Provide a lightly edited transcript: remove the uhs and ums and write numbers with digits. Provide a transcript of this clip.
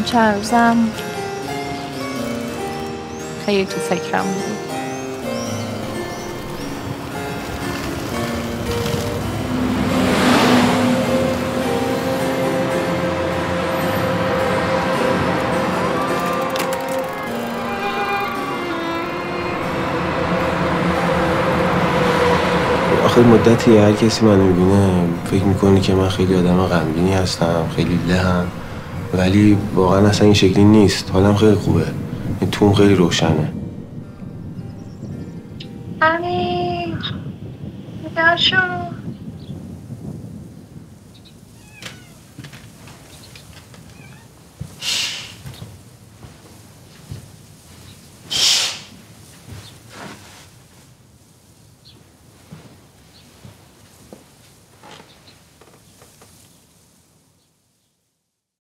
این چند روزم خیلی تو فکرم بود. آخر مدتی هر کسی منو میبینه فکر میکنه که من خیلی آدم غمگینی هستم، خیلی لهم، ولی واقعا اصلا این شکلی نیست. حالم خیلی خوبه، این توم خیلی روشنه. امیر بیدار شو.